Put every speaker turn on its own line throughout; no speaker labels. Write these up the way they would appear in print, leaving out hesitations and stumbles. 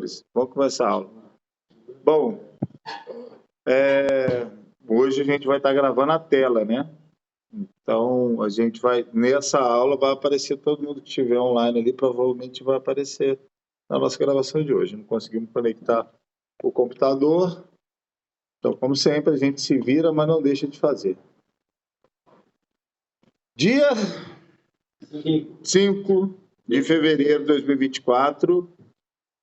Vamos começar a aula. Bom, hoje a gente vai estar gravando a tela, né? Então, a gente vai, nessa aula, vai aparecer todo mundo que estiver online ali, provavelmente vai aparecer na nossa gravação de hoje. Não conseguimos conectar o computador, então, como sempre, a gente se vira, mas não deixa de fazer. Dia 5 de fevereiro de 2024,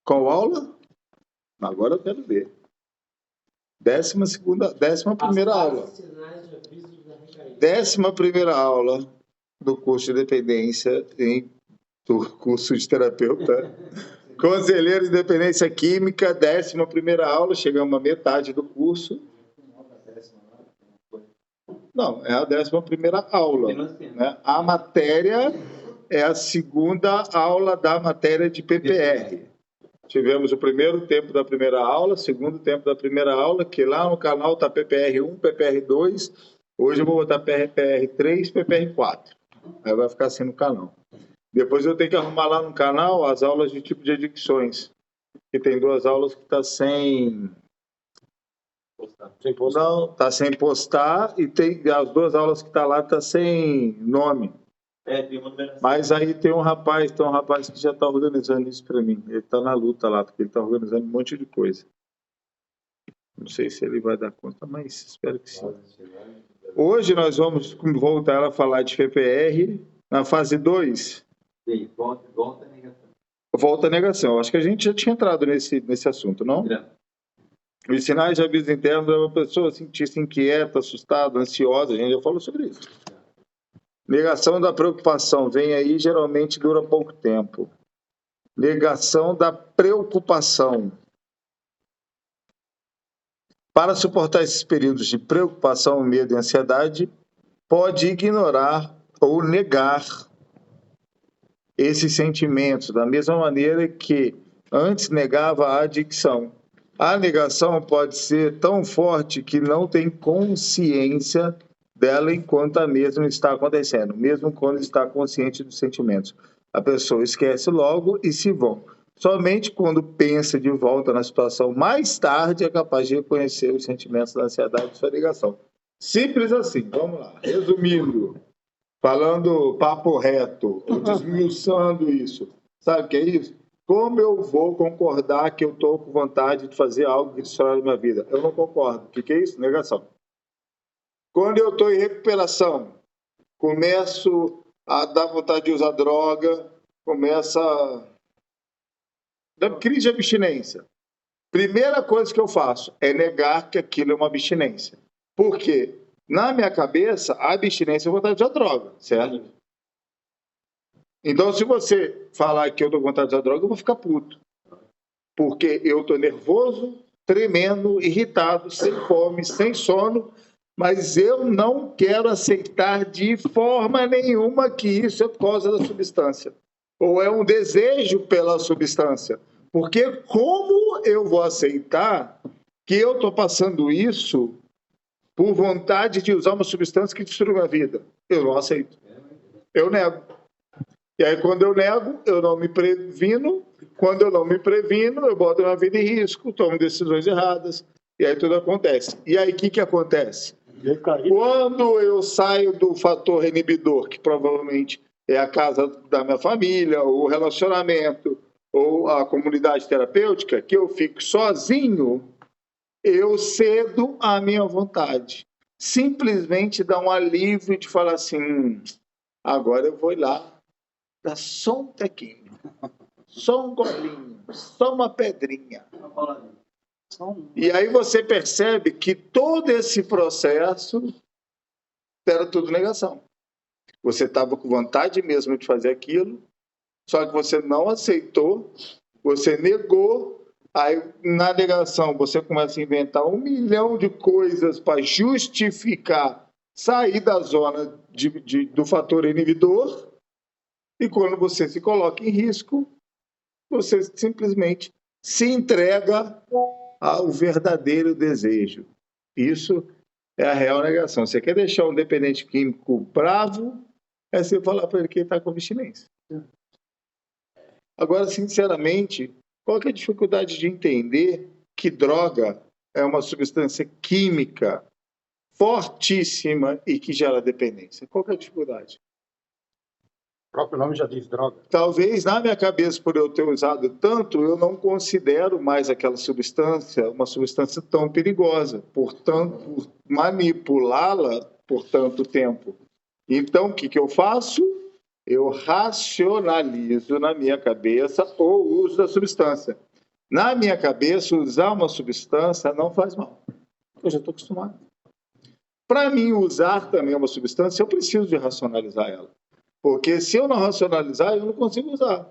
qual aula? Agora eu quero ver. 11ª aula. 11ª aula do curso de dependência do curso de terapeuta. Conselheiro de dependência química, 11ª aula, chegamos à metade do curso. Não, é a 11ª aula. Né? A matéria é a segunda aula da matéria de PPR. Tivemos o primeiro tempo da primeira aula, segundo tempo da primeira aula, que lá no canal está PPR1, PPR2. Hoje eu vou botar PPR3, PPR4. Aí vai ficar assim no canal. Depois eu tenho que arrumar lá no canal as aulas de tipo de adicções. Que tem 2 aulas que está sem postar. Não, está sem postar e tem as 2 aulas que está lá está sem nome. Tem uma numeração. Mas aí tem um rapaz que já está organizando isso para mim. Ele está na luta lá, porque ele está organizando um monte de coisa. Não sei se ele vai dar conta, mas espero que sim. Hoje nós vamos voltar a falar de PPR na fase 2.
Sim, volta a negação.
Volta a negação. Acho que a gente já tinha entrado nesse assunto, não? Os sinais de aviso interno é uma pessoa sentir-se inquieta, assustada, ansiosa. A gente já falou sobre isso. Negação da preocupação. Vem aí, geralmente dura pouco tempo. Negação da preocupação. Para suportar esses períodos de preocupação, medo e ansiedade, pode ignorar ou negar esses sentimentos, da mesma maneira que antes negava a adicção. A negação pode ser tão forte que não tem consciência dela enquanto a mesma está acontecendo, mesmo quando está consciente dos sentimentos. A pessoa esquece logo e se vão. Somente quando pensa de volta na situação mais tarde é capaz de reconhecer os sentimentos da ansiedade e sua negação. Simples assim, vamos lá. Resumindo, falando papo reto, ou desmiuçando isso. Sabe o que é isso? Como eu vou concordar que eu estou com vontade de fazer algo que destrói a minha vida? Eu não concordo. O que é isso? Negação. Quando eu estou em recuperação, começo a dar vontade de usar droga, começa a dar crise de abstinência. Primeira coisa que eu faço é negar que aquilo é uma abstinência. Por quê? Na minha cabeça, a abstinência é vontade de usar droga, certo? Então, se você falar que eu estou com vontade de usar droga, eu vou ficar puto. Porque eu estou nervoso, tremendo, irritado, sem fome, sem sono, mas eu não quero aceitar de forma nenhuma que isso é por causa da substância. Ou é um desejo pela substância. Porque como eu vou aceitar que eu estou passando isso por vontade de usar uma substância que destrua a minha vida? Eu não aceito. Eu nego. E aí, quando eu nego, eu não me previno. Quando eu não me previno, eu boto a minha vida em risco, tomo decisões erradas, e aí tudo acontece. E aí, o que acontece? Quando eu saio do fator inibidor, que provavelmente é a casa da minha família, ou o relacionamento, ou a comunidade terapêutica, que eu fico sozinho, eu cedo à minha vontade. Simplesmente dá um alívio de falar assim, agora eu vou lá, dá só um tequinho, só um golinho, só uma pedrinha. E aí você percebe que todo esse processo era tudo negação. Você estava com vontade mesmo de fazer aquilo, só que você não aceitou, você negou, aí na negação você começa a inventar 1 milhão de coisas para justificar sair da zona do fator inibidor. E quando você se coloca em risco, você simplesmente se entrega ao verdadeiro desejo. Isso é a real negação. Você quer deixar um dependente químico bravo, é você falar para ele que ele está com abstinência. Agora, sinceramente, Qual que é a dificuldade de entender que droga é uma substância química fortíssima e que gera dependência? Qual que é a dificuldade?
O próprio nome já diz droga.
Talvez, na minha cabeça, por eu ter usado tanto, eu não considero mais aquela substância uma substância tão perigosa, portanto, por manipulá-la por tanto tempo. Então, o que eu faço? Eu racionalizo na minha cabeça o uso da substância. Na minha cabeça, usar uma substância não faz mal. Eu já estou acostumado. Para mim, usar também uma substância, eu preciso de racionalizar ela. Porque se eu não racionalizar, eu não consigo usar.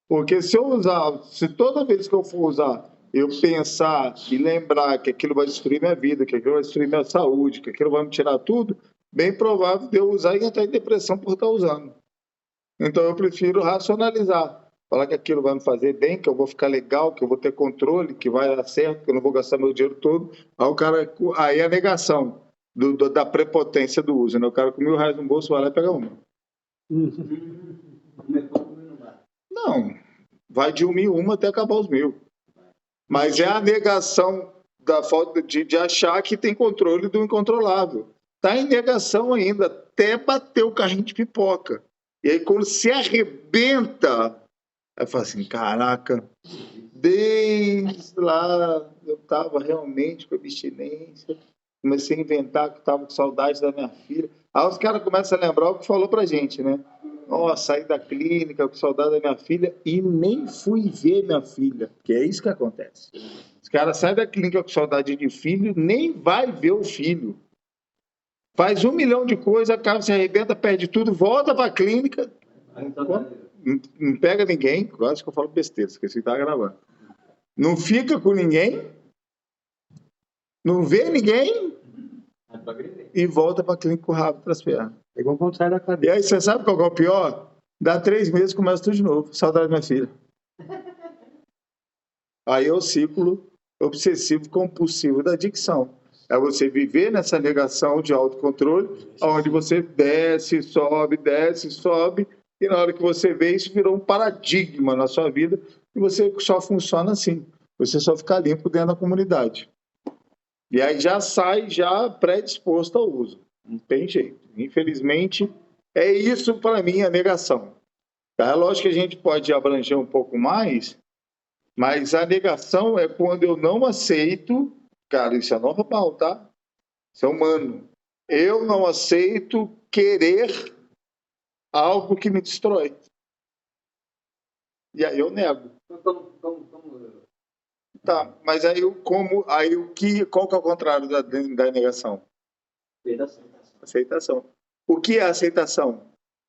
Porque se eu usar, se toda vez que eu for usar, eu pensar e lembrar que aquilo vai destruir minha vida, que aquilo vai destruir minha saúde, que aquilo vai me tirar tudo, bem provável de eu usar e entrar em depressão por estar usando. Então eu prefiro racionalizar. Falar que aquilo vai me fazer bem, que eu vou ficar legal, que eu vou ter controle, que vai dar certo, que eu não vou gastar meu dinheiro todo. Aí é a negação da prepotência do uso, né? O cara com R$1.000 no bolso vai lá e pega uma. Não, vai de 1.000 em uma até acabar os 1.000. Mas é a negação da falta de achar que tem controle do incontrolável. Está em negação ainda, até bater o carrinho de pipoca. E aí, quando se arrebenta, eu falo assim, caraca, desde lá eu estava realmente com abstinência, comecei a inventar que estava com saudade da minha filha. Aí os caras começam a lembrar o que falou pra gente, né? Nossa, saí da clínica com saudade da minha filha e nem fui ver minha filha, que é isso que acontece. Os caras saem da clínica com saudade de filho, nem vai ver o filho. Faz 1 milhão de coisas, acaba, se arrebenta, perde tudo, volta pra clínica, não pega ninguém, acho que eu falo besteira, esqueci de estar gravando. Não fica com ninguém, não vê ninguém e volta para a clínica com o rabo para as pernas.
Pegou quando sai da
E
cadeia.
aí, você sabe qual é o pior? Dá 3 meses e começa tudo de novo. Saudade da minha filha. Aí é o ciclo obsessivo compulsivo da adicção. É você viver nessa negação de autocontrole, onde você desce, sobe, e na hora que você vê, isso virou um paradigma na sua vida, e você só funciona assim. Você só fica limpo dentro da comunidade. E aí já sai já predisposto ao uso. Não tem jeito. Infelizmente, é isso para mim a negação. Tá? É lógico que a gente pode abranger um pouco mais, mas a negação é quando eu não aceito, cara, isso é normal, tá? Isso é humano. Eu não aceito querer algo que me destrói. E aí eu nego. Tá, mas aí qual que é o contrário da negação? Aceitação. O que é aceitação?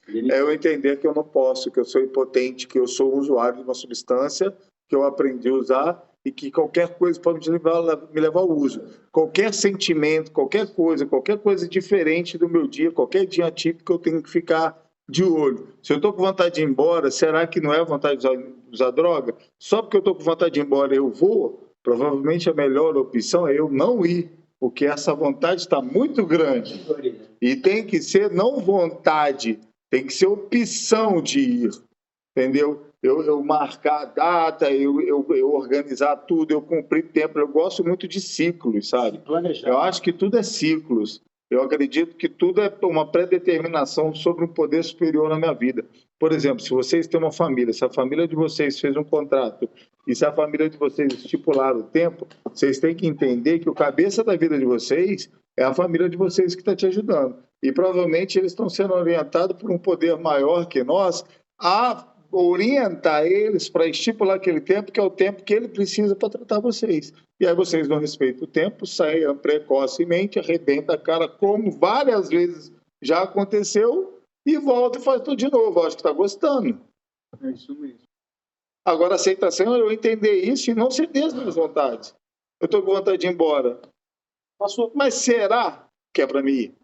É eu entender que eu não posso, que eu sou impotente, que eu sou usuário de uma substância que eu aprendi a usar e que qualquer coisa pode me levar ao uso. Qualquer sentimento, qualquer coisa diferente do meu dia, qualquer dia atípico, eu tenho que ficar de olho. Se eu estou com vontade de ir embora, será que não é vontade de usar droga? Só porque eu estou com vontade de ir embora eu vou? Provavelmente a melhor opção é eu não ir, porque essa vontade está muito grande. E tem que ser não vontade, tem que ser opção de ir, entendeu? Eu marcar a data, eu organizar tudo, eu cumprir tempo. Eu gosto muito de ciclos, sabe? Eu acho que tudo é ciclos. Eu acredito que tudo é uma predeterminação sobre um poder superior na minha vida. Por exemplo, se vocês têm uma família, se a família de vocês fez um contrato e se a família de vocês estipular o tempo, vocês têm que entender que o cabeça da vida de vocês é a família de vocês que está te ajudando. E provavelmente eles estão sendo orientados por um poder maior que nós a orientar eles para estipular aquele tempo, que é o tempo que ele precisa para tratar vocês. E aí vocês não respeitam o tempo, saem precocemente, arrebenta a cara, como várias vezes já aconteceu, e volta e faz tudo de novo. Eu acho que está gostando.
É isso mesmo.
Agora, a aceitação é eu entender isso e não ceder as minhas vontades. Eu estou com vontade de ir embora. Mas será que é para mim ir?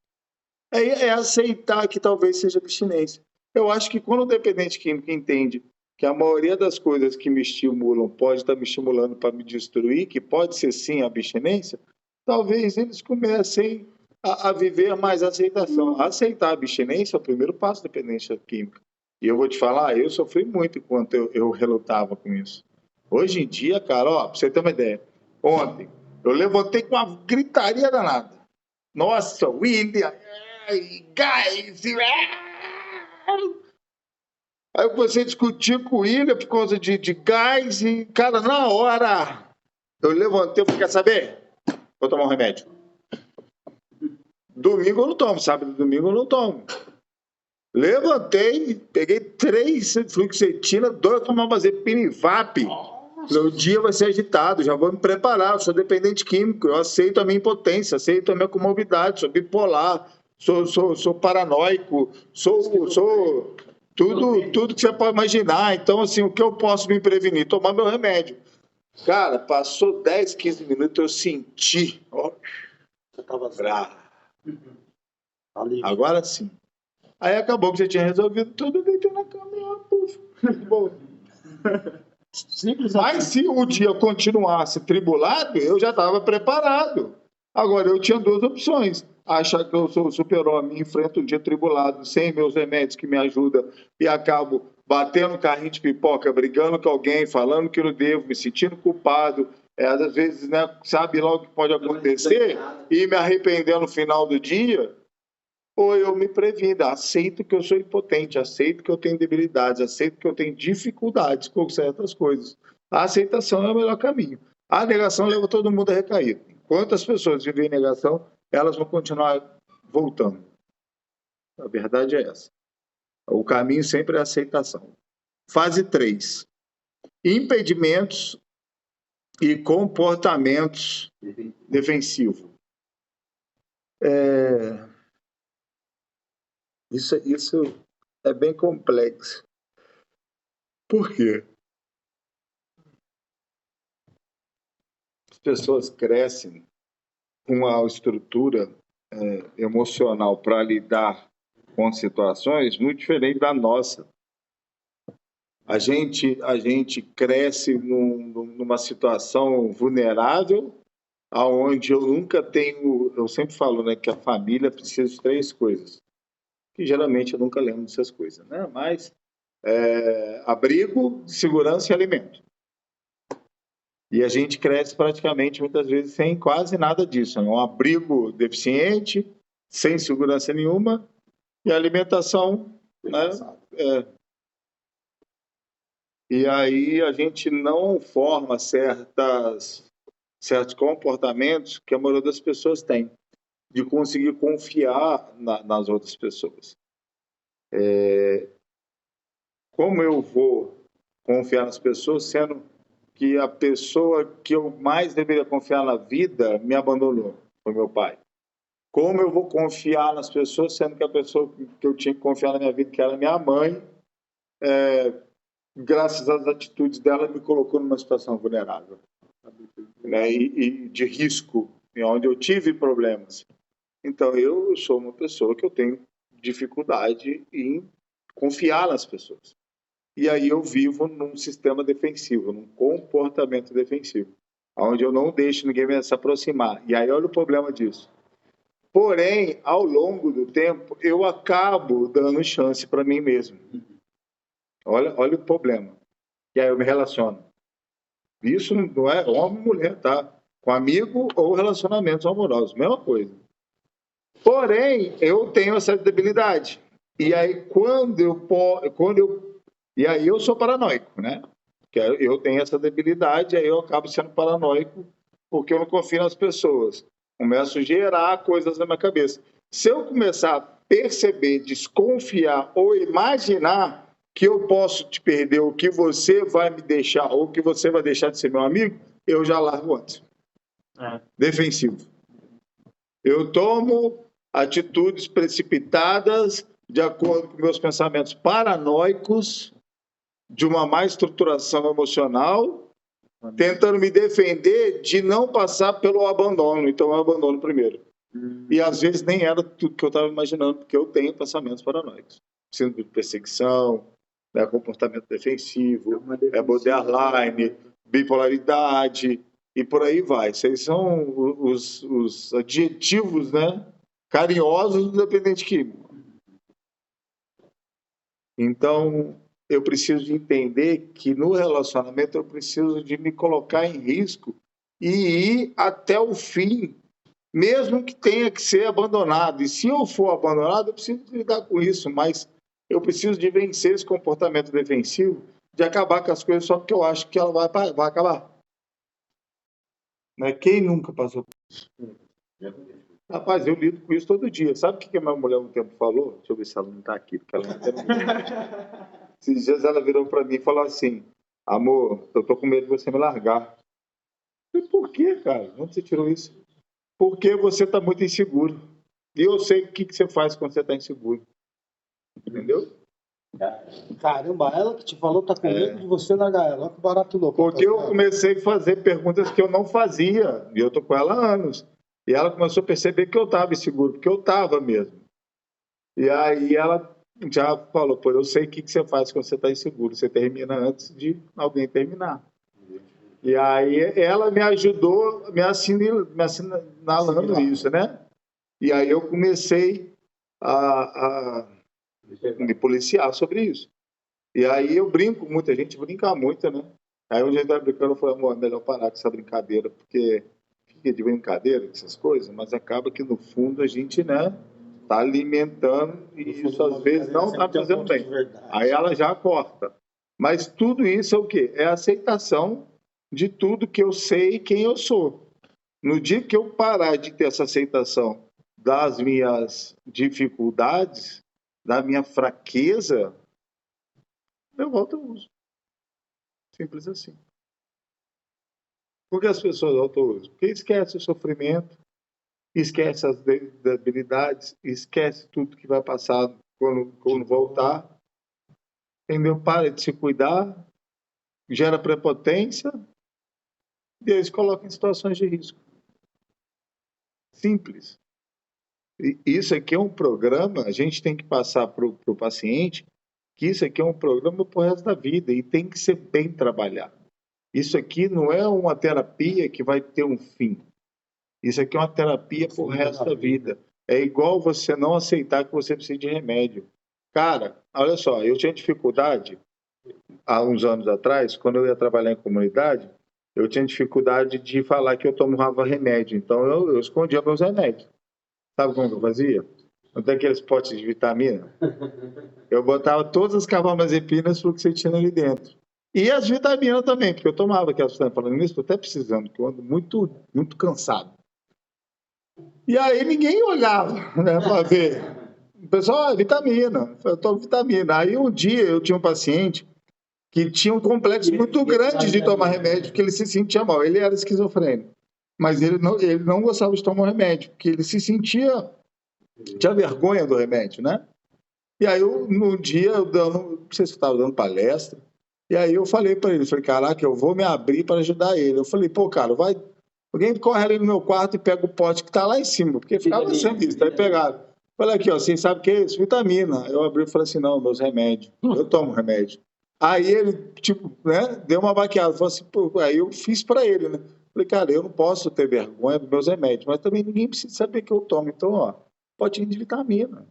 É aceitar que talvez seja abstinência. Eu acho que quando o dependente químico entende que a maioria das coisas que me estimulam pode estar me estimulando para me destruir, que pode ser sim a abstinência, talvez eles comecem a viver mais a aceitação. Aceitar a abstinência é o primeiro passo da dependência química. E eu vou te falar, eu sofri muito enquanto eu relutava com isso. Hoje em dia, cara, ó, pra você ter uma ideia, ontem eu levantei com uma gritaria danada. Nossa, William, gás, Aí eu comecei a discutir com o William por causa de gás e, cara, na hora eu levantei e falei, quer saber? Vou tomar um remédio. Domingo eu não tomo, sábado e domingo eu não tomo. Levantei, peguei 3 fluoxetina, 2 tomava Pinivap. Meu dia vai ser agitado, já vou me preparar. Eu sou dependente químico, eu aceito a minha impotência, aceito a minha comorbidade, sou bipolar, sou paranoico, sou tudo que você pode imaginar. Então, assim, o que eu posso me prevenir? Tomar meu remédio. Cara, passou 10, 15 minutos, eu senti. Ó,
Você estava
bravo.
ali.
Agora sim. Aí acabou que você tinha resolvido tudo, deitei na cama e puf. Bom.
Simples
Mas
assim.
se o dia continuasse tribulado, eu já estava preparado. Agora, eu tinha 2 opções. Achar que eu sou super-homem, enfrento o dia tribulado, sem meus remédios que me ajudam, e acabo batendo carrinho de pipoca, brigando com alguém, falando que eu não devo, me sentindo culpado. Às vezes, né, sabe logo o que pode acontecer, e me arrependendo no final do dia. Ou eu me previno, aceito que eu sou impotente, aceito que eu tenho debilidades, aceito que eu tenho dificuldades com certas coisas. A aceitação é o melhor caminho. A negação leva todo mundo a recair. Enquanto as pessoas vivem em negação, elas vão continuar voltando. A verdade é essa. O caminho sempre é a aceitação. Fase 3. Impedimentos e comportamentos defensivos. Isso é bem complexo. Por quê? As pessoas crescem com uma estrutura emocional para lidar com situações muito diferente da nossa. A gente cresce numa situação vulnerável, aonde eu sempre falo, né, que a família precisa de 3 coisas, que geralmente eu nunca lembro dessas coisas, né? Mas abrigo, segurança e alimento. E a gente cresce praticamente, muitas vezes, sem quase nada disso. Um abrigo deficiente, sem segurança nenhuma, e a alimentação, né? E aí a gente não forma certos comportamentos que a maioria das pessoas tem, de conseguir confiar nas outras pessoas. Como eu vou confiar nas pessoas, sendo que a pessoa que eu mais deveria confiar na vida me abandonou, foi meu pai? Como eu vou confiar nas pessoas, sendo que a pessoa que eu tinha que confiar na minha vida, que era minha mãe, graças às atitudes dela, me colocou numa situação vulnerável, né? E de risco, onde eu tive problemas. Então, eu sou uma pessoa que eu tenho dificuldade em confiar nas pessoas. E aí eu vivo num sistema defensivo, num comportamento defensivo, onde eu não deixo ninguém se aproximar. E aí olha o problema disso. Porém, ao longo do tempo, eu acabo dando chance para mim mesmo. Olha o problema. E aí eu me relaciono. Isso não é homem ou mulher, tá? Com amigo ou relacionamentos amorosos, mesma coisa. Porém, eu tenho essa debilidade. E aí e aí eu sou paranoico, né? Porque eu tenho essa debilidade, aí eu acabo sendo paranoico porque eu não confio nas pessoas. Começo a gerar coisas na minha cabeça. Se eu começar a perceber, desconfiar ou imaginar que eu posso te perder, ou que você vai me deixar, ou que você vai deixar de ser meu amigo, eu já largo antes. Defensivo. Eu tomo atitudes precipitadas de acordo com meus pensamentos paranoicos, de uma má estruturação emocional, tentando me defender de não passar pelo abandono. Então, eu abandono primeiro. E, às vezes, nem era tudo que eu estava imaginando, porque eu tenho pensamentos paranoicos. Síndrome de perseguição, comportamento defensivo, borderline, bipolaridade, e por aí vai. Esses são os adjetivos, né, carinhosos do dependente químico. Então, eu preciso de entender que no relacionamento eu preciso de me colocar em risco e ir até o fim, mesmo que tenha que ser abandonado. E se eu for abandonado, eu preciso lidar com isso, mas eu preciso de vencer esse comportamento defensivo, de acabar com as coisas só porque eu acho que ela vai acabar. Né? Quem nunca passou por isso? Rapaz, eu lido com isso todo dia. Sabe o que a minha mulher um tempo falou? Deixa eu ver se ela não está aqui, porque ela não tem. Esses dias ela virou para mim e falou assim: amor, eu tô com medo de você me largar. Eu falei, por quê, cara? Onde você tirou isso? Porque você está muito inseguro. E eu sei o que você faz quando você está inseguro. Entendeu?
Caramba, ela que te falou tá com medo de você largar ela. Olha que barato louco.
Porque eu comecei a fazer perguntas que eu não fazia. E eu tô com ela há anos. E ela começou a perceber que eu estava inseguro, porque eu estava mesmo. E aí ela já falou, pô, eu sei o que você faz quando você está inseguro. Você termina antes de alguém terminar. E aí ela me ajudou me assinalando isso, né? E aí eu comecei a me policiar sobre isso. E aí eu brinco muito, a gente brinca muito, né? Aí um dia eu estava brincando, eu falei, amor, é melhor parar com essa brincadeira, porque fica de brincadeira, essas coisas, mas acaba que no fundo a gente, né, tá alimentando e isso às vezes não está fazendo bem. Aí ela já corta. Mas tudo isso é o quê? É a aceitação de tudo que eu sei e quem eu sou. No dia que eu parar de ter essa aceitação das minhas dificuldades, da minha fraqueza, eu volto ao uso. Simples assim. Por que as pessoas voltam ao uso? Porque esquece o sofrimento, esquece as debilidades, esquece tudo que vai passar quando voltar. Entendeu? Para de se cuidar, gera prepotência e eles colocam em situações de risco. Simples. E isso aqui é um programa, a gente tem que passar para o paciente que isso aqui é um programa para o resto da vida e tem que ser bem trabalhado. Isso aqui não é uma terapia que vai ter um fim. Isso aqui é uma terapia para o resto da vida. É igual você não aceitar que você precisa de remédio. Cara, olha só, eu tinha dificuldade há uns anos atrás, quando eu ia trabalhar em comunidade, eu tinha dificuldade de falar que eu tomava remédio. Então eu escondia meus remédios. Sabe como eu fazia? Não tem aqueles potes de vitamina? Eu botava todas as carbamazepinas fluoxetina ali dentro. E as vitaminas também, porque eu tomava aquelas vitaminas. Falando nisso, estou até precisando, porque eu ando muito, muito cansado. E aí ninguém olhava, né, para ver. O pessoal, vitamina. Eu tomo vitamina. Aí um dia eu tinha um paciente que tinha um complexo muito grande de tomar remédio, porque ele se sentia mal. Ele era esquizofrênico. Mas ele não gostava de tomar remédio, porque ele se sentia... tinha vergonha do remédio, né? E aí, no dia, não sei se eu estava dando palestra, e aí eu falei para ele, falei, caraca, eu vou me abrir para ajudar ele. Eu falei, pô, cara, alguém corre ali no meu quarto e pega o pote que está lá em cima, porque ficava sem vista, aí pegaram. Falei aqui, ó, você sabe o que é isso? Vitamina. Eu abri e falei assim, não, meus remédios, eu tomo remédio. Aí ele, tipo, né, deu uma baqueada, falou assim, pô, aí eu fiz para ele, né? Falei, cara, eu não posso ter vergonha dos meus remédios, mas também ninguém precisa saber que eu tomo, então, ó, potinho de vitamina.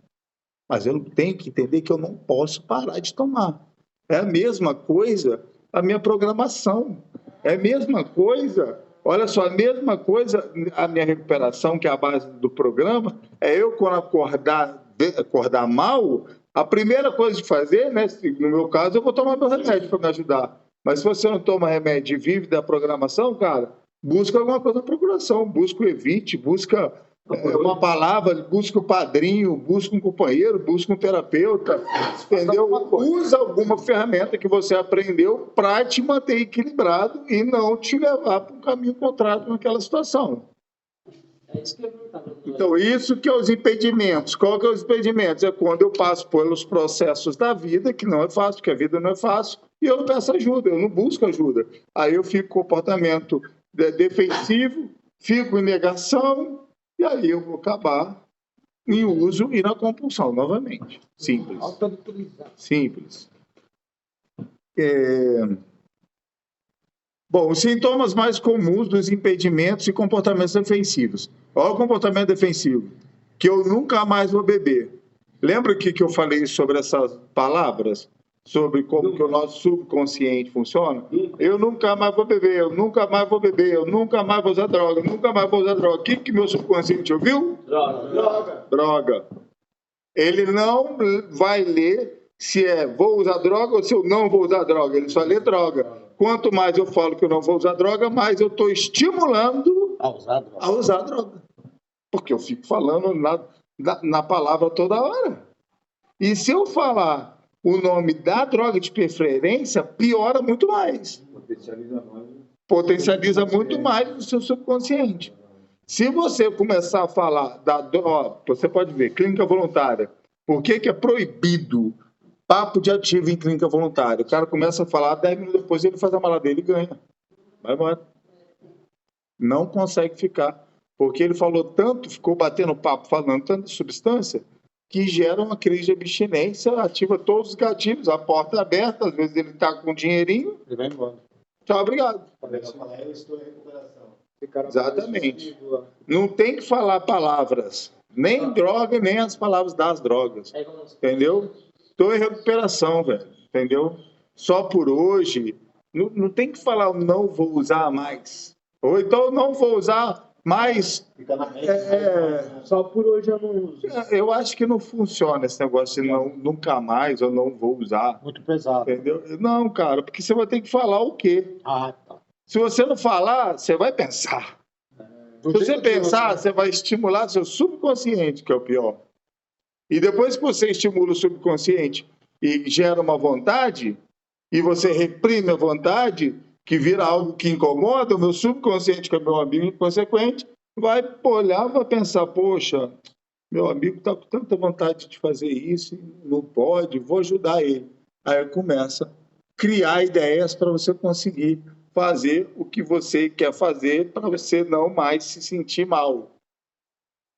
Mas eu tenho que entender que eu não posso parar de tomar. É a mesma coisa a minha programação. É a mesma coisa, olha só, a mesma coisa a minha recuperação, que é a base do programa, é eu quando acordar mal, a primeira coisa de fazer, né, no meu caso, eu vou tomar meu remédio para me ajudar. Mas se você não toma remédio e vive da programação, cara, busca alguma coisa na procuração, busca o Evite, busca uma palavra, busca o padrinho, busca um companheiro, busca um terapeuta, entendeu? Usa alguma ferramenta que você aprendeu para te manter equilibrado e não te levar para um caminho contrário naquela situação. Então, isso que é os impedimentos. Qual que é os impedimentos? É quando eu passo pelos processos da vida, que não é fácil, porque a vida não é fácil, e eu não peço ajuda, eu não busco ajuda. Aí eu fico com comportamento defensivo, fico em negação, e aí eu vou acabar em uso e na compulsão novamente. Simples. Simples. Bom, os sintomas mais comuns dos impedimentos e comportamentos defensivos. Olha o comportamento defensivo, que eu nunca mais vou beber. Lembra que eu falei sobre essas palavras? sobre como que o nosso subconsciente funciona, eu nunca mais vou beber, eu nunca mais vou beber, eu nunca mais vou usar droga, eu nunca mais vou usar droga. O que meu subconsciente ouviu? Droga. Ele não vai ler se vou usar droga ou se eu não vou usar droga. Ele só lê droga. Quanto mais eu falo que eu não vou usar droga, mais eu estou estimulando a usar droga. Porque eu fico falando na palavra toda hora. E se eu falar o nome da droga de preferência, piora muito mais. Potencializa muito mais o seu subconsciente. Se você começar a falar você pode ver, clínica voluntária. Por que é proibido papo de ativo em clínica voluntária? O cara começa a falar, 10 minutos depois ele faz a mala dele e ganha. Vai embora. Não consegue ficar. Porque ele falou tanto, ficou batendo papo, falando tanto de substância, que gera uma crise de abstinência, ativa todos os gatilhos, a porta é aberta, às vezes ele está com dinheirinho.
Ele vai embora.
Tchau, obrigado.
Eu estou em recuperação.
Exatamente. Não tem que falar palavras, nem droga, nem as palavras das drogas. Entendeu? Estou em recuperação, velho. Entendeu? Só por hoje. Não tem que falar não vou usar mais. Ou então não vou usar mais.
Só por hoje eu não uso.
Eu acho que não funciona esse negócio de nunca mais ou não vou usar.
Muito pesado.
Entendeu? Não, cara, porque você vai ter que falar o quê?
Ah, tá.
Se você não falar, você vai pensar. Se você pensar, você vai estimular seu subconsciente, que é o pior. E depois que você estimula o subconsciente e gera uma vontade, e você reprime a vontade, que vira algo que incomoda, o meu subconsciente, que é meu amigo inconsequente, vai olhar, vai pensar, poxa, meu amigo está com tanta vontade de fazer isso, não pode, vou ajudar ele. Aí começa a criar ideias para você conseguir fazer o que você quer fazer para você não mais se sentir mal.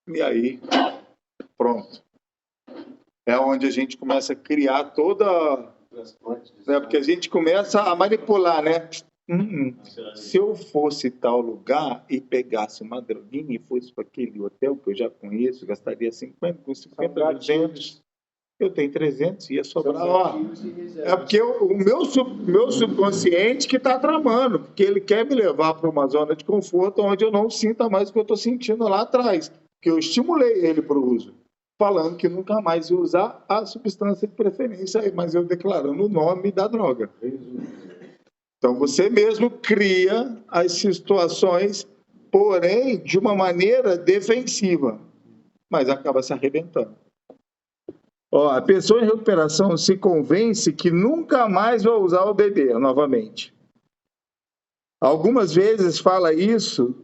E aí, pronto. É onde a gente começa a criar toda... porque a gente começa a manipular, né? Se eu fosse tal lugar e pegasse uma droguinha e fosse para aquele hotel que eu já conheço, gastaria 50, 200, eu tenho 300, ia sobrar. É porque o meu subconsciente que está tramando, porque ele quer me levar para uma zona de conforto onde eu não sinta mais o que eu estou sentindo lá atrás, que eu estimulei ele para o uso, falando que nunca mais ia usar a substância de preferência, mas eu declarando o nome da droga. Então, você mesmo cria as situações, porém, de uma maneira defensiva, mas acaba se arrebentando. A pessoa em recuperação se convence que nunca mais vai usar o beber novamente. Algumas vezes fala isto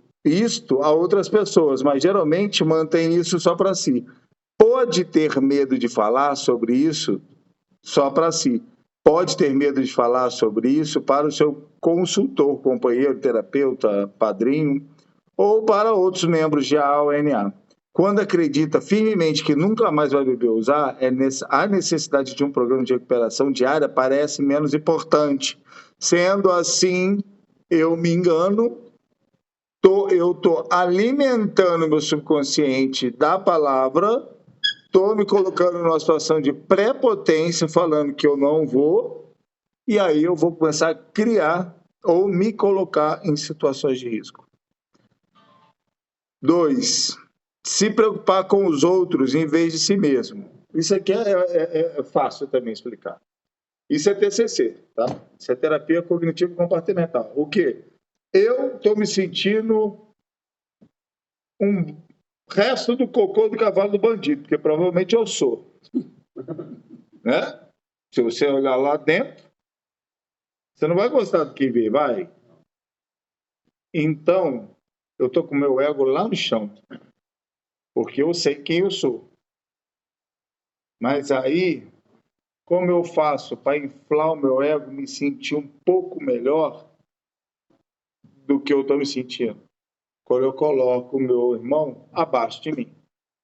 a outras pessoas, mas geralmente mantém isso só para si. Pode ter medo de falar sobre isso só para si. Pode ter medo de falar sobre isso para o seu consultor, companheiro, terapeuta, padrinho, ou para outros membros de AONA. Quando acredita firmemente que nunca mais vai beber ou usar, a necessidade de um programa de recuperação diária parece menos importante. Sendo assim, eu me engano, eu estou alimentando meu subconsciente da palavra, estou me colocando numa situação de prepotência, falando que eu não vou, e aí eu vou começar a criar ou me colocar em situações de risco. 2. Se preocupar com os outros em vez de si mesmo. Isso aqui é fácil também explicar. Isso é TCC, tá? Isso é terapia cognitivo comportamental. O quê? Eu estou me sentindo um resto do cocô do cavalo do bandido, porque provavelmente eu sou. Né? Se você olhar lá dentro, você não vai gostar do que vê, vai? Então, eu estou com o meu ego lá no chão, porque eu sei quem eu sou. Mas aí, como eu faço para inflar o meu ego, me sentir um pouco melhor do que eu estou me sentindo? Quando eu coloco o meu irmão abaixo de mim.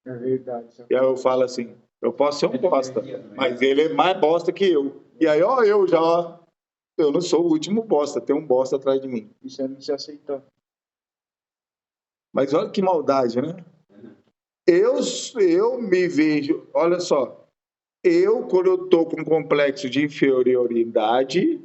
É verdade.
E aí eu falo assim, eu posso ser um bosta, mas ele é mais bosta que eu. E aí, eu não sou o último bosta, tem um bosta atrás de mim.
Isso é não se aceitar.
Mas olha que maldade, né? Eu me vejo, olha só, quando eu estou com um complexo de inferioridade,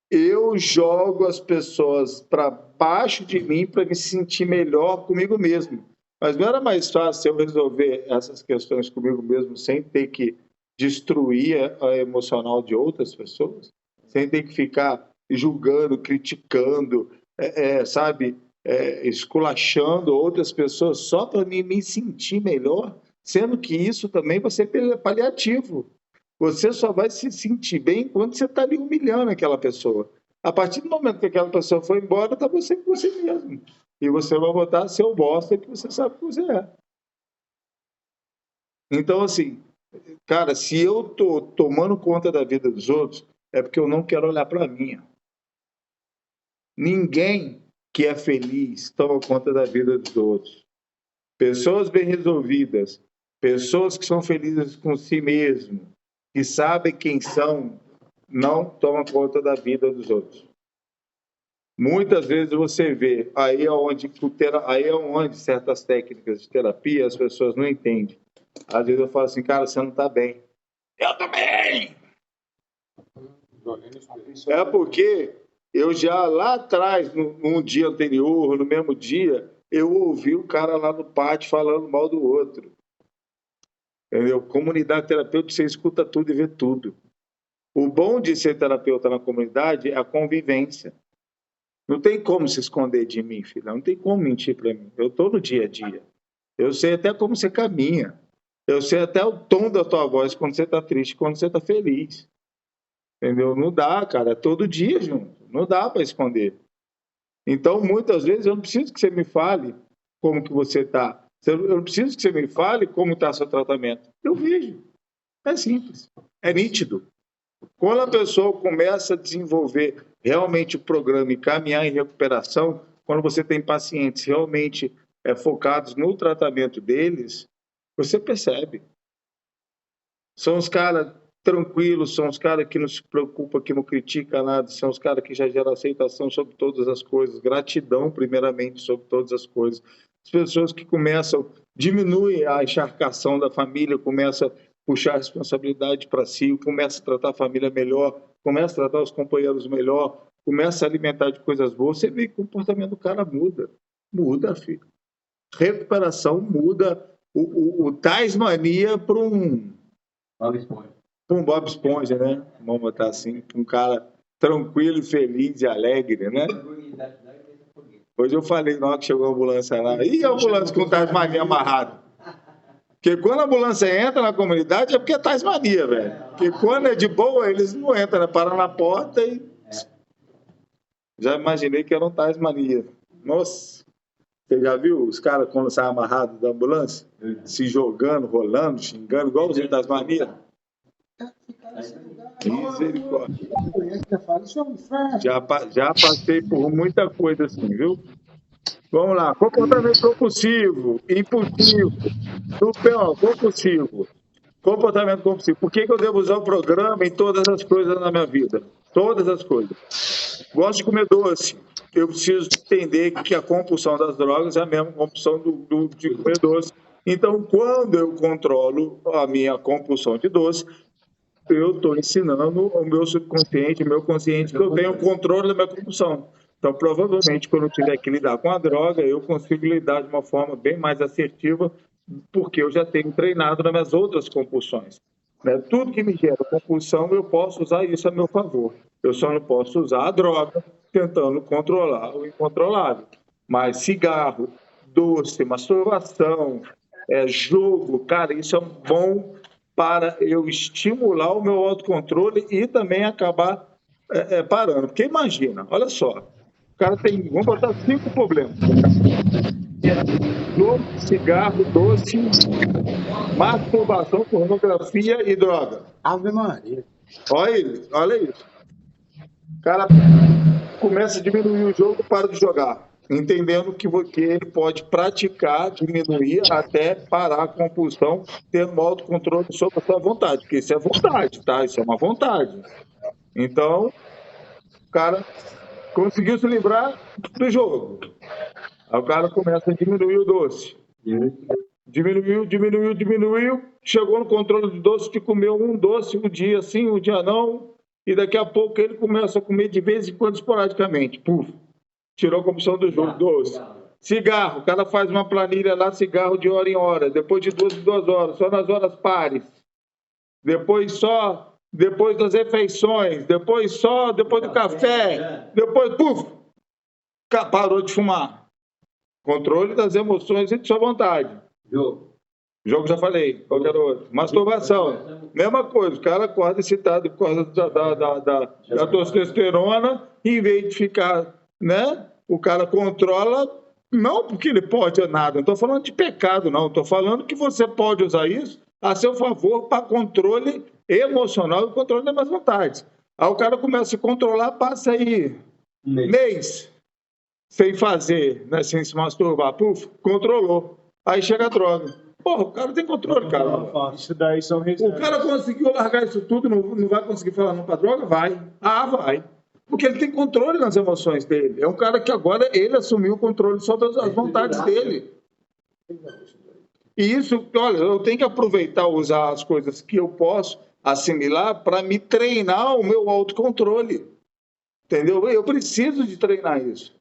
eu jogo as pessoas para baixo de mim para me sentir melhor comigo mesmo. Mas não era mais fácil eu resolver essas questões comigo mesmo sem ter que destruir a emocional de outras pessoas? Sem ter que ficar julgando, criticando, sabe, esculachando outras pessoas só para me sentir melhor? Sendo que isso também vai ser paliativo. Você só vai se sentir bem quando você está ali humilhando aquela pessoa. A partir do momento que aquela pessoa foi embora, está você com você mesmo. E você vai voltar a ser o bosta que você sabe que você é. Então, assim, cara, se eu estou tomando conta da vida dos outros, é porque eu não quero olhar para a minha. Ninguém que é feliz toma conta da vida dos outros. Pessoas bem resolvidas, pessoas que são felizes com si mesmo, que sabem quem são, não tomam conta da vida dos outros. Muitas vezes você vê, aí é onde certas técnicas de terapia as pessoas não entendem. Às vezes eu falo assim, cara, você não está bem. Eu também! É porque eu já lá atrás, num dia anterior, no mesmo dia, eu ouvi o cara lá no pátio falando mal do outro. Entendeu? Comunidade terapêutica, você escuta tudo e vê tudo. O bom de ser terapeuta na comunidade é a convivência. Não tem como se esconder de mim, filha. Não tem como mentir para mim. Eu estou no dia a dia. Eu sei até como você caminha. Eu sei até o tom da tua voz quando você está triste, quando você está feliz. Entendeu? Não dá, cara. É todo dia junto. Não dá para esconder. Então, muitas vezes, eu não preciso que você me fale como que você está. Eu não preciso que você me fale como está seu tratamento. Eu vejo. É simples. É nítido. Quando a pessoa começa a desenvolver realmente o programa e caminhar em recuperação, quando você tem pacientes realmente focados no tratamento deles, você percebe. São os caras tranquilos, são os caras que não se preocupam, que não criticam nada, são os caras que já geram aceitação sobre todas as coisas, gratidão primeiramente sobre todas as coisas. As pessoas que começam, diminuem a encharcação da família, começam a puxar a responsabilidade para si, começa a tratar a família melhor, começa a tratar os companheiros melhor, começa a alimentar de coisas boas, você vê que o comportamento do cara muda. Muda, filho. Recuperação muda o Tasmania para um Bob Esponja, né? Vamos botar assim, um cara tranquilo, feliz e alegre, né? Hoje eu falei, na hora que chegou a ambulância lá, e a ambulância com o Tasmania amarrado? Porque quando a ambulância entra na comunidade é porque é Tasmania, velho. Porque quando é de boa, eles não entram, né? Param na porta e... Já imaginei que era um Tasmania. Nossa, você já viu os caras quando saem amarrados da ambulância? Se jogando, rolando, xingando, igual os Tasmania? Misericórdia. Já passei por muita coisa assim, viu? Vamos lá. Comportamento compulsivo, impulsivo, compulsivo. Comportamento compulsivo. Por que eu devo usar o programa em todas as coisas na minha vida? Todas as coisas. Gosto de comer doce. Eu preciso entender que a compulsão das drogas é a mesma compulsão de comer doce. Então, quando eu controlo a minha compulsão de doce, eu estou ensinando ao meu subconsciente, ao meu consciente, que eu tenho o controle da minha compulsão. Então, provavelmente, quando eu tiver que lidar com a droga, eu consigo lidar de uma forma bem mais assertiva, porque eu já tenho treinado nas minhas outras compulsões. Né? Tudo que me gera compulsão, eu posso usar isso a meu favor. Eu só não posso usar a droga tentando controlar o incontrolável. Mas cigarro, doce, masturbação, jogo, cara, isso é bom para eu estimular o meu autocontrole e também acabar parando. Porque imagina, olha só, o cara tem, vamos botar 5 problemas. Jogo, cigarro, doce, masturbação, pornografia e droga.
Ave Maria.
Olha isso. O cara começa a diminuir o jogo, para de jogar. Entendendo que ele pode praticar, diminuir até parar a compulsão, tendo um autocontrole sobre a sua vontade. Porque isso é vontade, tá? Isso é uma vontade. Então, o cara conseguiu se livrar do jogo. Aí o cara começa a diminuir o doce. Diminuiu. Chegou no controle do doce, que comeu um doce um dia sim, um dia não. E daqui a pouco ele começa a comer de vez em quando, esporadicamente. Puf, tirou a compulsão do jogo, doce. Cigarro, o cara faz uma planilha lá, cigarro de hora em hora. Depois de 2 horas, só nas horas pares. Depois das refeições. Depois do café. Depois, puf, parou de fumar. Controle das emoções e de sua vontade. Jogo já falei, qualquer outro. Masturbação, mesma coisa. O cara acorda excitado por causa da testosterona, em vez de ficar, né? O cara controla, não porque ele pode nada. Não estou falando de pecado, não. Estou falando que você pode usar isso a seu favor para controle emocional e controle das minhas vontades. Aí o cara começa a se controlar, passa aí mês sem fazer, né, sem se masturbar, puf, controlou. Aí chega a droga. Porra, o cara tem controle, cara.
Isso daí são
O cara conseguiu largar isso tudo, não vai conseguir falar não pra droga? Vai. Vai. Porque ele tem controle nas emoções dele. É um cara que agora ele assumiu o controle sobre as vontades dele. E isso, olha, eu tenho que aproveitar, usar as coisas que eu posso assimilar para me treinar o meu autocontrole. Entendeu? Eu preciso de treinar isso.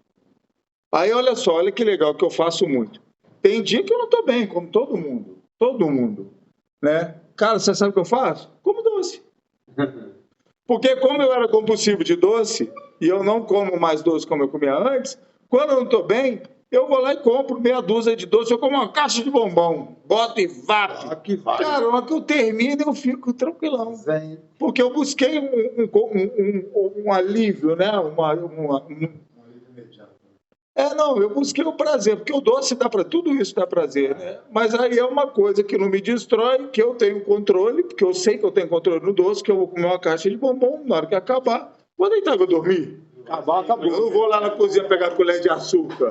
Aí, olha só, olha que legal, que eu faço muito. Tem dia que eu não estou bem, como todo mundo, né? Cara, você sabe o que eu faço? Como doce. Porque como eu era compulsivo de doce, e eu não como mais doce como eu comia antes, quando eu não estou bem, eu vou lá e compro meia dúzia de doce, eu como uma caixa de bombom, boto e vapo. Cara, na hora que eu termino, eu fico tranquilão. Porque eu busquei um alívio, né? Eu busquei o prazer, porque o doce dá para tudo isso dá prazer, né? Mas aí é uma coisa que não me destrói, que eu tenho controle, porque eu sei que eu tenho controle no doce, que eu vou comer uma caixa de bombom, na hora que acabar, vou deitar, vou dormir.
Acabou.
Eu não vou lá na cozinha pegar colher de açúcar,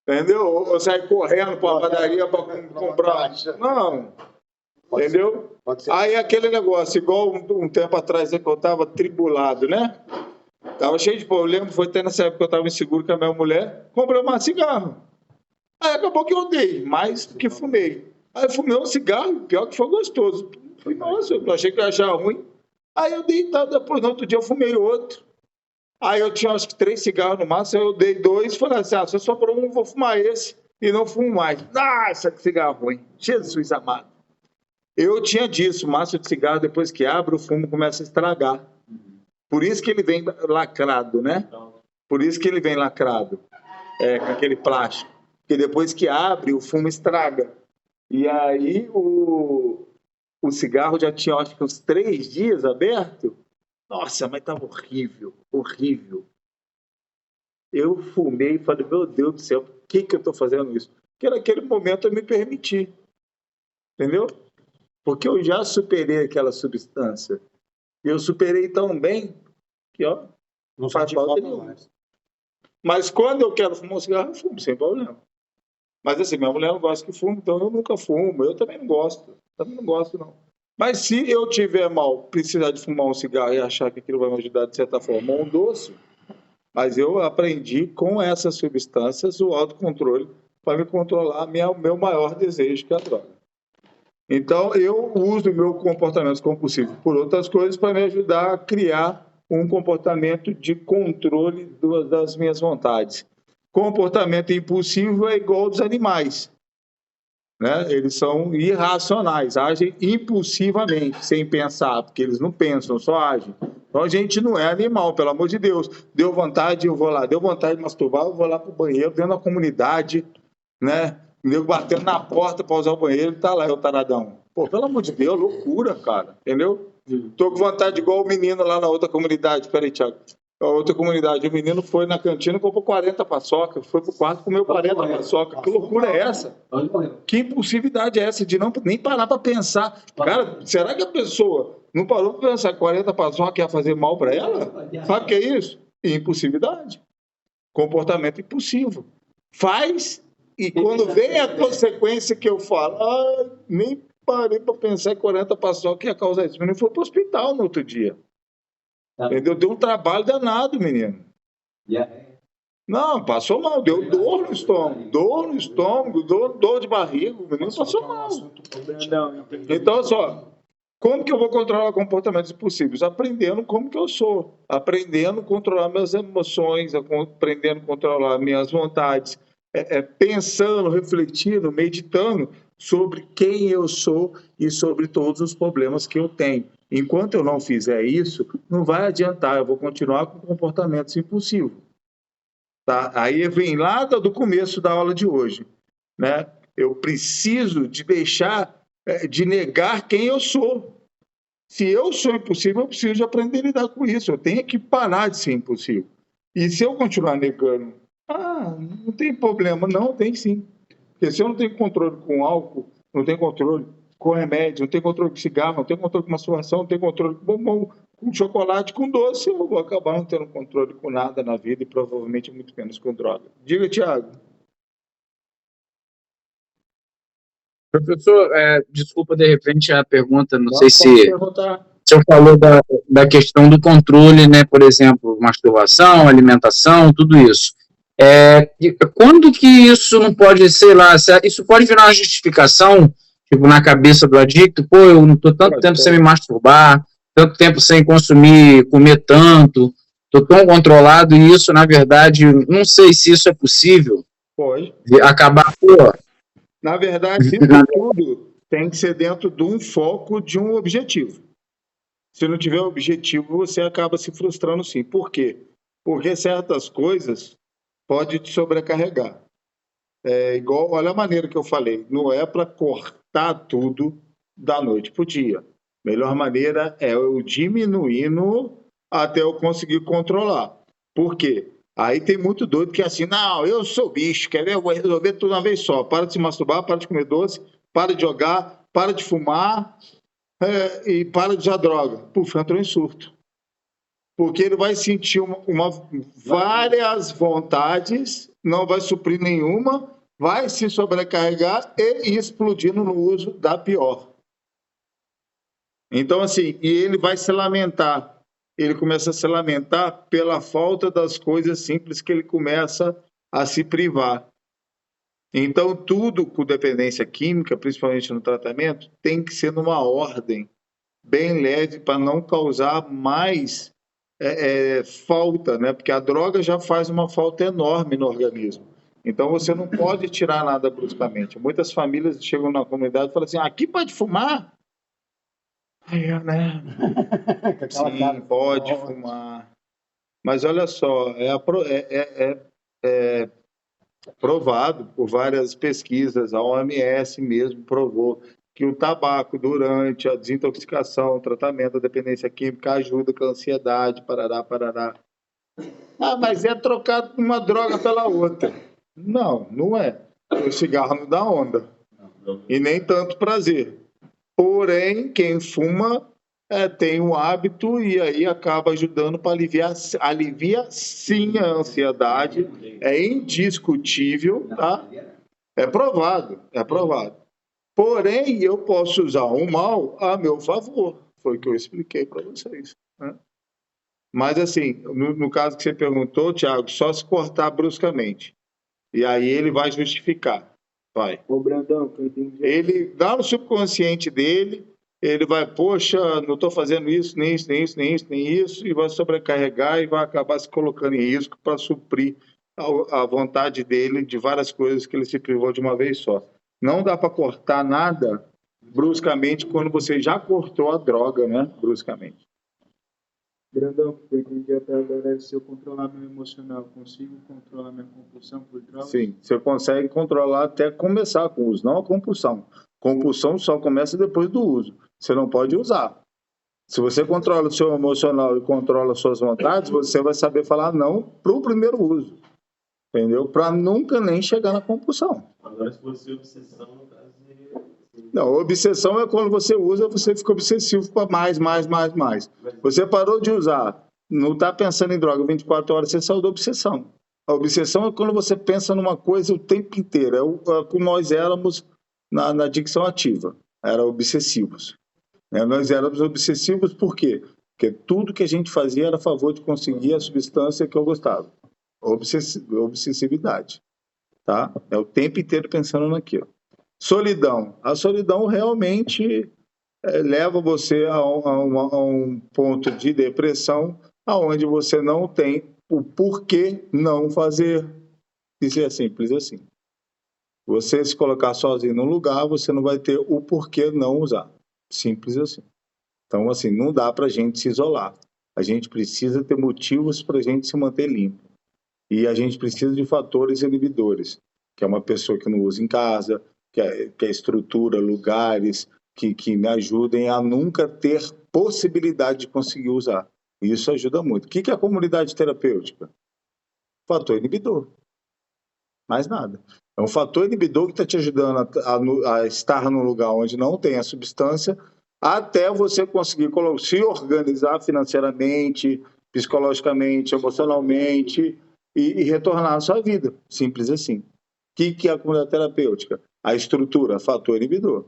entendeu? Ou sair correndo para a padaria para comprar. Não, entendeu? Aí aquele negócio, igual um tempo atrás que eu estava tribulado, né? Tava cheio de problema, foi até nessa época que eu estava inseguro com a minha mulher, comprei um cigarro. Aí acabou que eu dei, mais do que fumei. Aí fumei um cigarro, pior que foi gostoso. Falei, nossa, eu achei que eu ia achar ruim. Aí eu dei, depois no outro dia eu fumei outro. Aí eu tinha acho que 3 cigarros no máximo, aí eu dei 2 e falei assim, se eu sobrou um, vou fumar esse e não fumo mais. Nossa, que cigarro ruim. Jesus amado. Eu tinha disso, maço de cigarro, depois que abre, o fumo começa a estragar. Por isso que ele vem lacrado, né? Por isso que ele vem lacrado, com aquele plástico. Porque depois que abre, o fumo estraga. E aí o cigarro já tinha, acho que uns 3 dias aberto. Nossa, mas estava horrível, horrível. Eu fumei e falei, meu Deus do céu, por que eu estou fazendo isso? Porque naquele momento eu me permiti. Entendeu? Porque eu já superei aquela substância. E eu superei tão bem que, ó,
Não
faz falta nenhuma. Mas quando eu quero fumar um cigarro, eu fumo, sem problema. Mas assim, minha mulher não gosta que fume, então eu nunca fumo. Eu também não gosto. Também não gosto, não. Mas se eu tiver mal, precisar de fumar um cigarro e achar que aquilo vai me ajudar de certa forma, um doce, mas eu aprendi com essas substâncias o autocontrole para me controlar meu maior desejo, que é a droga. Então, eu uso o meu comportamento compulsivo por outras coisas para me ajudar a criar um comportamento de controle das minhas vontades. Comportamento impulsivo é igual ao dos animais, né? Eles são irracionais, agem impulsivamente, sem pensar, porque eles não pensam, só agem. Então, a gente não é animal, pelo amor de Deus. Deu vontade, eu vou lá. Deu vontade de masturbar, eu vou lá para o banheiro, dentro da comunidade, né? Nego batendo na porta para usar o banheiro, tá lá, eu taradão. Pô, pelo amor de Deus, loucura, cara, entendeu? Tô com vontade, igual o menino lá na outra comunidade. Peraí, Thiago. A outra comunidade, o menino foi na cantina e comprou 40 paçoca, foi pro quarto e comeu 40 paçoca. Que loucura é essa? Que impulsividade é essa de não nem parar para pensar? Cara, será que a pessoa não parou para pensar que 40 paçoca ia fazer mal para ela? Sabe o que é isso? Impulsividade. Comportamento impulsivo. Faz. E quando vem a consequência que eu falo, nem parei para pensar que 40 paçoca ia causar isso. O menino foi para o hospital no outro dia. Entendeu? Deu um trabalho danado, menino. Não, passou mal, deu dor no estômago, dor de barriga, o menino passou mal. Então, só, como que eu vou controlar comportamentos impossíveis? Aprendendo como que eu sou, aprendendo a controlar minhas emoções, aprendendo a controlar minhas vontades, pensando, refletindo, meditando sobre quem eu sou e sobre todos os problemas que eu tenho. Enquanto eu não fizer isso, não vai adiantar, eu vou continuar com comportamentos impulsivos. Tá? Aí vem lá do começo da aula de hoje, né? Eu preciso de deixar, de negar quem eu sou. Se eu sou impulsivo, eu preciso de aprender a lidar com isso. Eu tenho que parar de ser impulsivo. E se eu continuar negando, não tem problema. Não, tem sim. Porque se eu não tenho controle com álcool, não tenho controle com remédio, não tenho controle com cigarro, não tenho controle com masturbação, não tenho controle com bombom, com chocolate, com doce, eu vou acabar não tendo controle com nada na vida e provavelmente muito menos com droga. Diga, Tiago.
Professor, desculpa de repente a pergunta, não sei se
perguntar.
o senhor falou da questão do controle, né? Por exemplo, masturbação, alimentação, tudo isso. Quando que isso não pode, sei lá, isso pode virar uma justificação, tipo, na cabeça do adicto? Pô, eu não estou tanto tempo sem me masturbar, tanto tempo sem comer tanto, estou tão controlado, e isso, na verdade, não sei se isso é possível.
Pode.
Acabar,
Na verdade, isso tudo tem que ser dentro de um foco, de um objetivo. Se não tiver objetivo, você acaba se frustrando sim. Por quê? Porque certas coisas podem te sobrecarregar. Igual, olha a maneira que eu falei, não é para cortar tudo da noite para o dia. Melhor maneira é eu diminuindo até eu conseguir controlar. Por quê? Aí tem muito doido que é assim, não, eu sou bicho, quer ver? Eu vou resolver tudo uma vez só. Para de se masturbar, para de comer doce, para de jogar, para de fumar e para de usar droga. Puf, entrou em surto. Porque ele vai sentir várias vontades, não vai suprir nenhuma, vai se sobrecarregar e ir explodindo no uso da pior. Então, assim, e ele vai se lamentar. Ele começa a se lamentar pela falta das coisas simples que ele começa a se privar. Então, tudo com dependência química, principalmente no tratamento, tem que ser numa ordem bem leve para não causar mais falta, né? Porque a droga já faz uma falta enorme no organismo. Então, você não pode tirar nada bruscamente. Muitas famílias chegam na comunidade e falam assim, aqui pode fumar? Né? Sim, pode fumar. Mas olha só, é provado por várias pesquisas, a OMS mesmo provou que o tabaco durante a desintoxicação, o tratamento da dependência química ajuda com a ansiedade, parará. Mas é trocado uma droga pela outra. Não, não é. O cigarro não dá onda. E nem tanto prazer. Porém, quem fuma tem um hábito e aí acaba ajudando para alivia sim a ansiedade, é indiscutível, tá? É provado. Porém, eu posso usar o mal a meu favor, foi o que eu expliquei para vocês, né? Mas assim, no caso que você perguntou, Thiago, só se cortar bruscamente, e aí ele vai justificar, vai.
Ô, Brandão, que eu entendi.
Ele dá no subconsciente dele, ele vai, poxa, não estou fazendo isso, nem isso, e vai sobrecarregar e vai acabar se colocando em risco para suprir a vontade dele de várias coisas que ele se privou de uma vez só. Não dá para cortar nada bruscamente quando você já cortou a droga, né? Bruscamente.
Brandão, que eu entendi até agora é se eu controlar meu emocional, consigo controlar minha compulsão por drogas?
Sim, você consegue controlar até começar com o uso, não a compulsão. Compulsão só começa depois do uso. Você não pode usar. Se você controla o seu emocional e controla suas vontades, você vai saber falar não para o primeiro uso. Entendeu? Para nunca nem chegar na compulsão.
Agora, se fosse obsessão, no caso,
não, obsessão é quando você usa, você fica obsessivo para mais. Você parou de usar, não está pensando em droga 24 horas, você saiu da obsessão. A obsessão é quando você pensa numa coisa o tempo inteiro. É como nós éramos na adicção ativa. Era obsessivos. Nós éramos obsessivos por quê? Porque tudo que a gente fazia era a favor de conseguir a substância que eu gostava. obsessividade, tá? É o tempo inteiro pensando naquilo. Solidão. A solidão realmente leva você a um ponto de depressão aonde você não tem o porquê não fazer. Isso é simples assim. Você se colocar sozinho num lugar, você não vai ter o porquê não usar. Simples assim. Então, assim, não dá para a gente se isolar. A gente precisa ter motivos para a gente se manter limpo. E a gente precisa de fatores inibidores, que é uma pessoa que não usa em casa, que é estrutura, lugares que me ajudem a nunca ter possibilidade de conseguir usar. E isso ajuda muito. O que é a comunidade terapêutica? Fator inibidor. Mais nada. É um fator inibidor que está te ajudando a estar num lugar onde não tem a substância, até você conseguir se organizar financeiramente, psicologicamente, emocionalmente e retornar à sua vida. Simples assim. O que é a comunidade terapêutica? A estrutura, fator inibidor.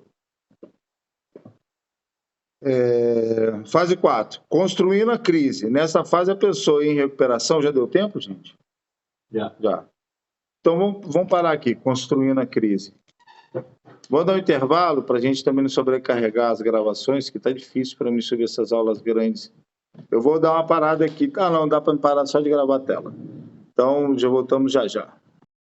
Fase 4. Construindo a crise. Nessa fase, a pessoa em recuperação... Já deu tempo, gente? Já. Então, vamos parar aqui, construindo a crise. Vou dar um intervalo para a gente também não sobrecarregar as gravações, que está difícil para mim subir essas aulas grandes. Eu vou dar uma parada aqui. Não, dá para parar só de gravar a tela. Então, já voltamos já.